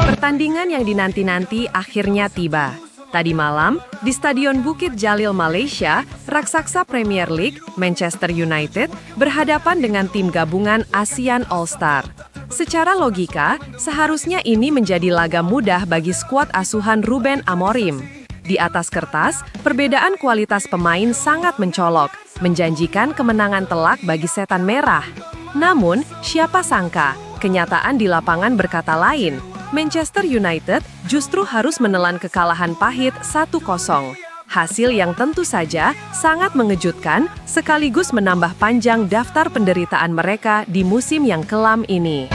Pertandingan yang dinanti-nanti akhirnya tiba. Tadi malam, di Stadion Bukit Jalil, Malaysia, raksasa Premier League, Manchester United, berhadapan dengan tim gabungan ASEAN All-Star. Secara logika, seharusnya ini menjadi laga mudah bagi skuad asuhan Ruben Amorim. Di atas kertas, perbedaan kualitas pemain sangat mencolok, menjanjikan kemenangan telak bagi Setan Merah. Namun, siapa sangka, kenyataan di lapangan berkata lain. Manchester United justru harus menelan kekalahan pahit 1-0. Hasil yang tentu saja sangat mengejutkan sekaligus menambah panjang daftar penderitaan mereka di musim yang kelam ini.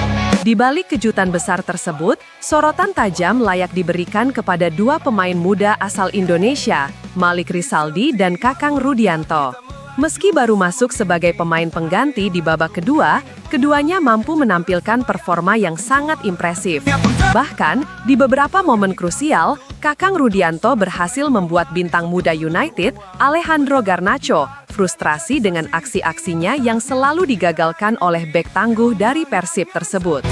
Di balik kejutan besar tersebut, sorotan tajam layak diberikan kepada dua pemain muda asal Indonesia, Malik Rizaldi dan Kakang Rudianto. Meski baru masuk sebagai pemain pengganti di babak kedua, keduanya mampu menampilkan performa yang sangat impresif. Bahkan, di beberapa momen krusial, Kakang Rudianto berhasil membuat bintang muda United, Alejandro Garnacho, frustrasi dengan aksi-aksinya yang selalu digagalkan oleh bek tangguh dari Persib tersebut.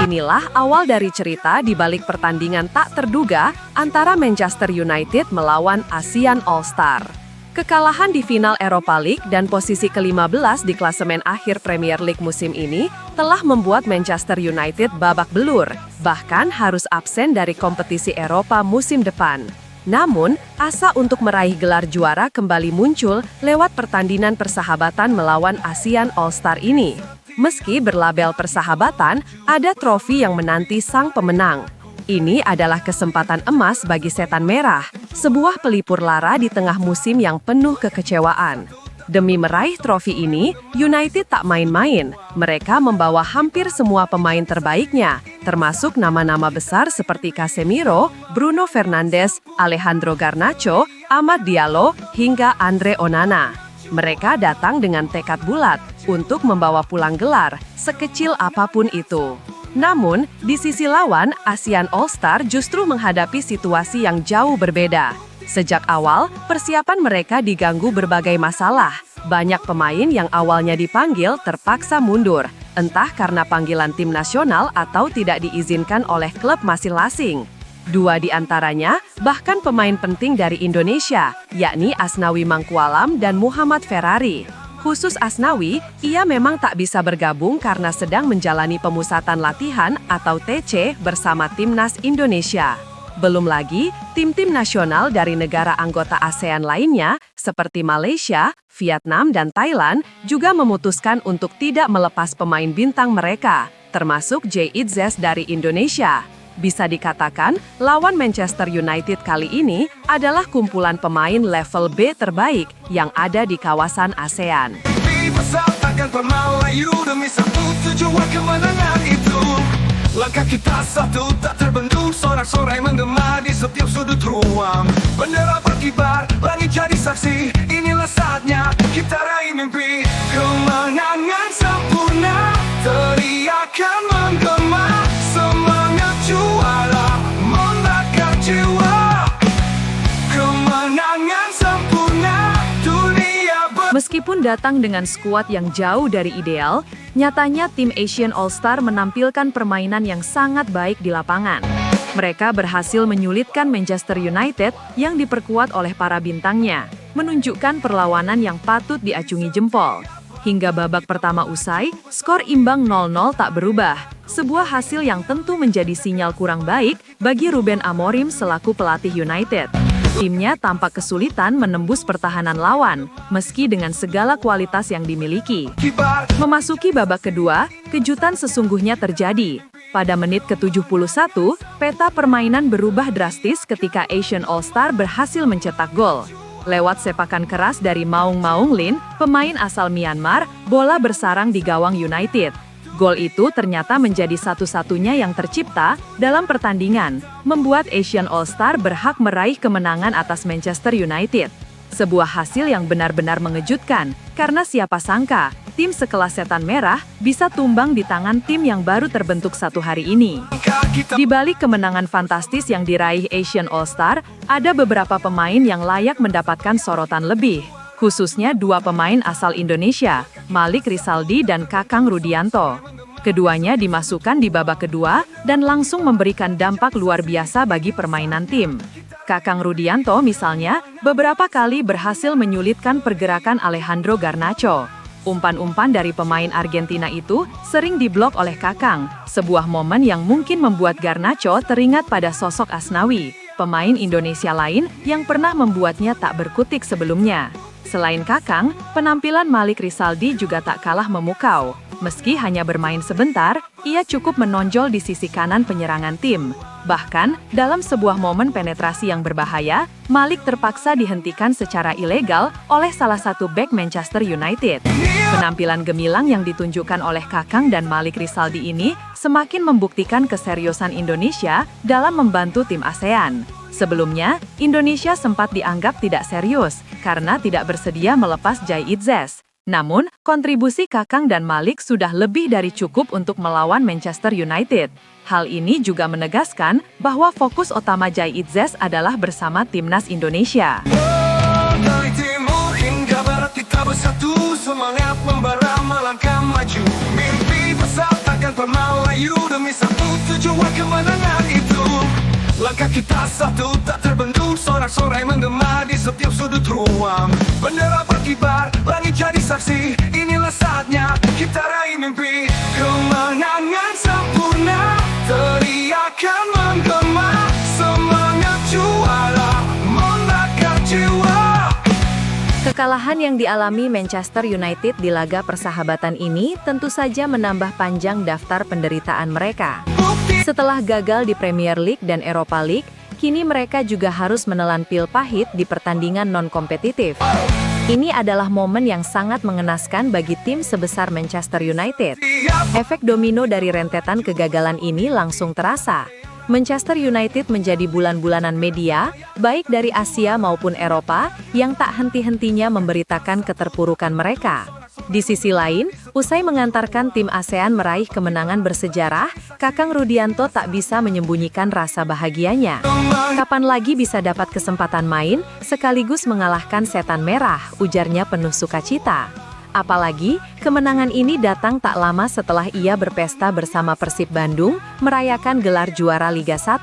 Inilah awal dari cerita di balik pertandingan tak terduga antara Manchester United melawan ASEAN All-Star. Kekalahan di final Europa League dan posisi ke-15 di klasemen akhir Premier League musim ini telah membuat Manchester United babak belur, bahkan harus absen dari kompetisi Eropa musim depan. Namun, asa untuk meraih gelar juara kembali muncul lewat pertandingan persahabatan melawan ASEAN All-Star ini. Meski berlabel persahabatan, ada trofi yang menanti sang pemenang. Ini adalah kesempatan emas bagi Setan Merah, sebuah pelipur lara di tengah musim yang penuh kekecewaan. Demi meraih trofi ini, United tak main-main. Mereka membawa hampir semua pemain terbaiknya, termasuk nama-nama besar seperti Casemiro, Bruno Fernandes, Alejandro Garnacho, Amad Diallo, hingga Andre Onana. Mereka datang dengan tekad bulat untuk membawa pulang gelar, sekecil apapun itu. Namun, di sisi lawan, ASEAN All-Star justru menghadapi situasi yang jauh berbeda. Sejak awal, persiapan mereka diganggu berbagai masalah. Banyak pemain yang awalnya dipanggil terpaksa mundur, entah karena panggilan tim nasional atau tidak diizinkan oleh klub masing-masing. Dua di antaranya, bahkan pemain penting dari Indonesia, yakni Asnawi Mangkualam dan Muhammad Ferrari. Khusus Asnawi, ia memang tak bisa bergabung karena sedang menjalani pemusatan latihan atau TC bersama Timnas Indonesia. Belum lagi, tim-tim nasional dari negara anggota ASEAN lainnya, seperti Malaysia, Vietnam, dan Thailand, juga memutuskan untuk tidak melepas pemain bintang mereka, termasuk Jay Itzes dari Indonesia. Bisa dikatakan, lawan Manchester United kali ini adalah kumpulan pemain level B terbaik yang ada di kawasan ASEAN. Langkah kita satu tak terbendung, sorak-sorai menggema di setiap sudut ruang. Bendera berkibar, langit jadi saksi, inilah saatnya kita raih mimpi. Kemenangan sempurna, teriakan menggema, semangat juara membakar jiwa. Kemenangan sempurna, dunia Meskipun datang dengan skuad yang jauh dari ideal, nyatanya tim ASEAN All-Star menampilkan permainan yang sangat baik di lapangan. Mereka berhasil menyulitkan Manchester United yang diperkuat oleh para bintangnya, menunjukkan perlawanan yang patut diacungi jempol. Hingga babak pertama usai, skor imbang 0-0 tak berubah, sebuah hasil yang tentu menjadi sinyal kurang baik bagi Ruben Amorim selaku pelatih United. Timnya tampak kesulitan menembus pertahanan lawan, meski dengan segala kualitas yang dimiliki. Memasuki babak kedua, kejutan sesungguhnya terjadi. Pada menit ke-71, peta permainan berubah drastis ketika ASEAN All-Star berhasil mencetak gol. Lewat sepakan keras dari Maung Maung Lin, pemain asal Myanmar, bola bersarang di gawang United. Gol itu ternyata menjadi satu-satunya yang tercipta dalam pertandingan, membuat ASEAN All-Star berhak meraih kemenangan atas Manchester United. Sebuah hasil yang benar-benar mengejutkan, karena siapa sangka, tim sekelas Setan Merah bisa tumbang di tangan tim yang baru terbentuk satu hari ini. Di balik kemenangan fantastis yang diraih ASEAN All-Star, ada beberapa pemain yang layak mendapatkan sorotan lebih. khususnya dua pemain asal Indonesia, Malik Rizaldi dan Kakang Rudianto. Keduanya dimasukkan di babak kedua dan langsung memberikan dampak luar biasa bagi permainan tim. Kakang Rudianto misalnya beberapa kali berhasil menyulitkan pergerakan Alejandro Garnacho. Umpan-umpan dari pemain Argentina itu sering diblok oleh Kakang, sebuah momen yang mungkin membuat Garnacho teringat pada sosok Asnawi, pemain Indonesia lain yang pernah membuatnya tak berkutik sebelumnya. Selain Kakang, penampilan Malik Rizaldi juga tak kalah memukau. Meski hanya bermain sebentar, ia cukup menonjol di sisi kanan penyerangan tim. Bahkan, dalam sebuah momen penetrasi yang berbahaya, Malik terpaksa dihentikan secara ilegal oleh salah satu bek Manchester United. Penampilan gemilang yang ditunjukkan oleh Kakang dan Malik Rizaldi ini semakin membuktikan keseriusan Indonesia dalam membantu tim ASEAN. Sebelumnya, Indonesia sempat dianggap tidak serius karena tidak bersedia melepas Jai Itzes. Namun, kontribusi Kakang dan Malik sudah lebih dari cukup untuk melawan Manchester United. Hal ini juga menegaskan bahwa fokus utama Jai Itzes adalah bersama timnas Indonesia. Dari timur hingga barat kita bersatu, semangat membara melangkah maju. Mimpi besar takkan pernah layu demi satu tujuan kemenangan itu. Langkah kita satu tak terbendung, sorak-sorai menggema di setiap sudut ruang. Bendera berkibar, langit jadi saksi, inilah saatnya kita raih mimpi. Kemenangan sempurna, teriakan menggema, semangat juara membakar jiwa. Kekalahan yang dialami Manchester United di laga persahabatan ini tentu saja menambah panjang daftar penderitaan mereka. Setelah gagal di Premier League dan Europa League, kini mereka juga harus menelan pil pahit di pertandingan non-kompetitif. Ini adalah momen yang sangat mengenaskan bagi tim sebesar Manchester United. Efek domino dari rentetan kegagalan ini langsung terasa. Manchester United menjadi bulan-bulanan media, baik dari Asia maupun Eropa, yang tak henti-hentinya memberitakan keterpurukan mereka. Di sisi lain, usai mengantarkan tim ASEAN meraih kemenangan bersejarah, Kakang Rudianto tak bisa menyembunyikan rasa bahagianya. Kapan lagi bisa dapat kesempatan main, sekaligus mengalahkan setan merah, ujarnya penuh sukacita. Apalagi, kemenangan ini datang tak lama setelah ia berpesta bersama Persib Bandung, merayakan gelar juara Liga 1.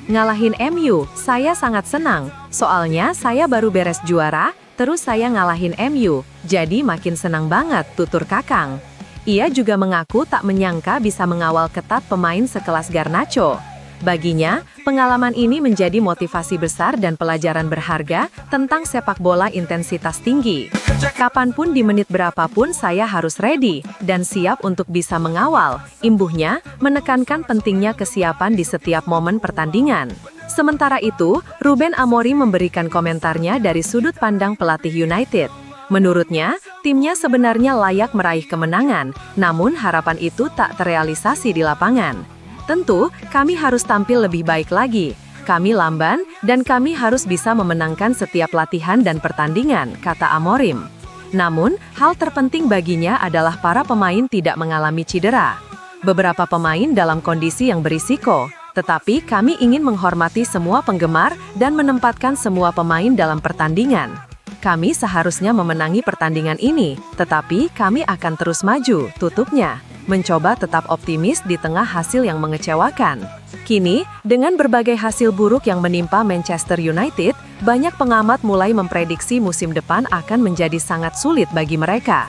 Ngalahin MU, saya sangat senang, soalnya saya baru beres juara, terus saya ngalahin MU, jadi makin senang banget, tutur Kakang. Ia juga mengaku tak menyangka bisa mengawal ketat pemain sekelas Garnacho. Baginya, pengalaman ini menjadi motivasi besar dan pelajaran berharga tentang sepak bola intensitas tinggi. Kapanpun di menit berapapun saya harus ready dan siap untuk bisa mengawal, imbuhnya menekankan pentingnya kesiapan di setiap momen pertandingan. Sementara itu, Ruben Amorim memberikan komentarnya dari sudut pandang pelatih United. Menurutnya, timnya sebenarnya layak meraih kemenangan, namun harapan itu tak terrealisasi di lapangan. Tentu, kami harus tampil lebih baik lagi. Kami lamban, dan kami harus bisa memenangkan setiap latihan dan pertandingan, kata Amorim. Namun, hal terpenting baginya adalah para pemain tidak mengalami cedera. Beberapa pemain dalam kondisi yang berisiko, tetapi kami ingin menghormati semua penggemar dan menempatkan semua pemain dalam pertandingan. Kami seharusnya memenangi pertandingan ini, tetapi kami akan terus maju, tutupnya. Mencoba tetap optimis di tengah hasil yang mengecewakan. Kini, dengan berbagai hasil buruk yang menimpa Manchester United, banyak pengamat mulai memprediksi musim depan akan menjadi sangat sulit bagi mereka.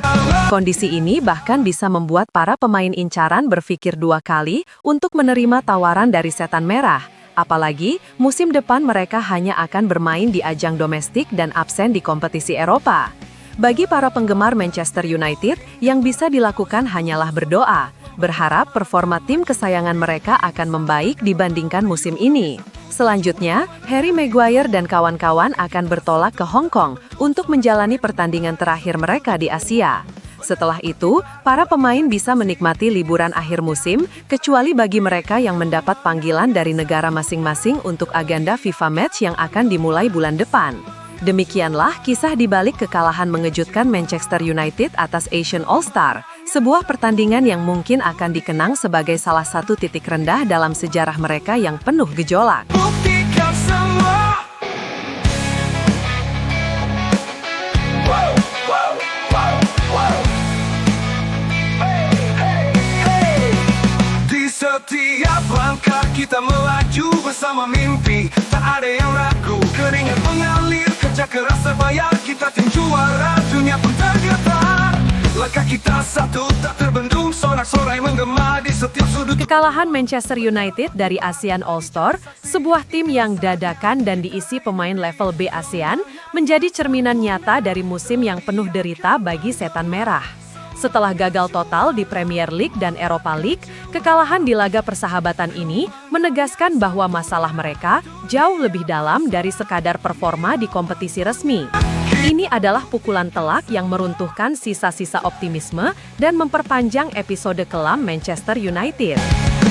Kondisi ini bahkan bisa membuat para pemain incaran berpikir dua kali untuk menerima tawaran dari setan merah. Apalagi, musim depan mereka hanya akan bermain di ajang domestik dan absen di kompetisi Eropa. Bagi para penggemar Manchester United, yang bisa dilakukan hanyalah berdoa, berharap performa tim kesayangan mereka akan membaik dibandingkan musim ini. Selanjutnya, Harry Maguire dan kawan-kawan akan bertolak ke Hong Kong untuk menjalani pertandingan terakhir mereka di Asia. Setelah itu, para pemain bisa menikmati liburan akhir musim, kecuali bagi mereka yang mendapat panggilan dari negara masing-masing untuk agenda FIFA Match yang akan dimulai bulan depan. Demikianlah kisah di balik kekalahan mengejutkan Manchester United atas Asian All-Star, sebuah pertandingan yang mungkin akan dikenang sebagai salah satu titik rendah dalam sejarah mereka yang penuh gejolak. Buktikan semua. kita melaju bersama mimpi, tak ada yang ragu. Keringat mengalir, kerja keras terbayar, kita tim juara, dunia pun tergetar. Langkah kita satu, tak terbendung, sorak-sorai menggema di setiap sudut. Kekalahan Manchester United dari ASEAN All-Star, sebuah tim yang dadakan dan diisi pemain level B ASEAN, menjadi cerminan nyata dari musim yang penuh derita bagi Setan Merah. Setelah gagal total di Premier League dan Europa League, kekalahan di laga persahabatan ini menegaskan bahwa masalah mereka jauh lebih dalam dari sekadar performa di kompetisi resmi. Ini adalah pukulan telak yang meruntuhkan sisa-sisa optimisme dan memperpanjang episode kelam Manchester United.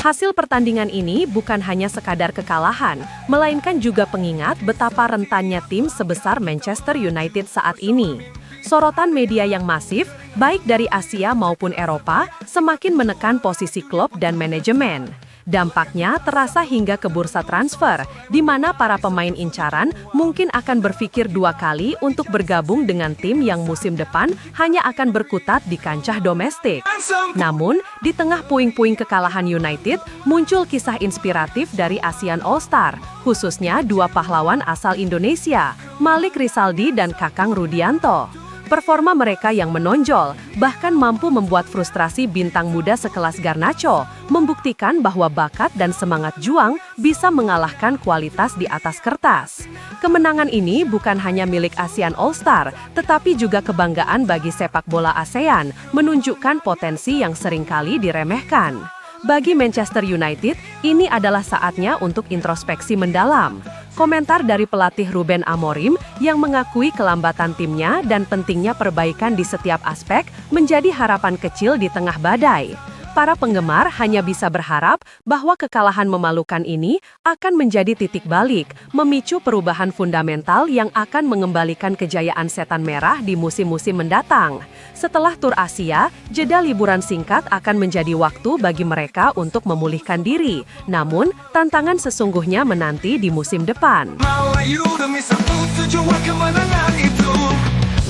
Hasil pertandingan ini bukan hanya sekadar kekalahan, melainkan juga pengingat betapa rentannya tim sebesar Manchester United saat ini. Sorotan media yang masif, baik dari Asia maupun Eropa, semakin menekan posisi klub dan manajemen. Dampaknya terasa hingga ke bursa transfer, di mana para pemain incaran mungkin akan berpikir dua kali untuk bergabung dengan tim yang musim depan hanya akan berkutat di kancah domestik. Namun, di tengah puing-puing kekalahan United, muncul kisah inspiratif dari ASEAN All-Star, khususnya dua pahlawan asal Indonesia, Malik Rizaldi dan Kakang Rudianto. Performa mereka yang menonjol, bahkan mampu membuat frustrasi bintang muda sekelas Garnacho, membuktikan bahwa bakat dan semangat juang bisa mengalahkan kualitas di atas kertas. Kemenangan ini bukan hanya milik ASEAN All-Star, tetapi juga kebanggaan bagi sepak bola ASEAN, menunjukkan potensi yang seringkali diremehkan. Bagi Manchester United, ini adalah saatnya untuk introspeksi mendalam. Komentar dari pelatih Ruben Amorim yang mengakui kelambatan timnya dan pentingnya perbaikan di setiap aspek menjadi harapan kecil di tengah badai. Para penggemar hanya bisa berharap bahwa kekalahan memalukan ini akan menjadi titik balik, memicu perubahan fundamental yang akan mengembalikan kejayaan Setan Merah di musim-musim mendatang. Setelah tur Asia, jeda liburan singkat akan menjadi waktu bagi mereka untuk memulihkan diri. Namun, tantangan sesungguhnya menanti di musim depan. Melayu demi satu tujuan kemenangan itu.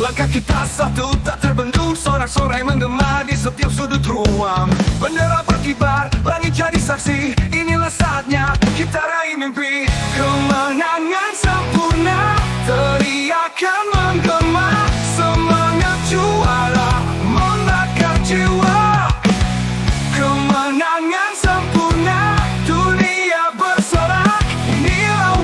Langkah kita satu, tak terbendung, sorak-sorai menggema di setiap sudut ruang. Bendera berkibar, langit jadi saksi, inilah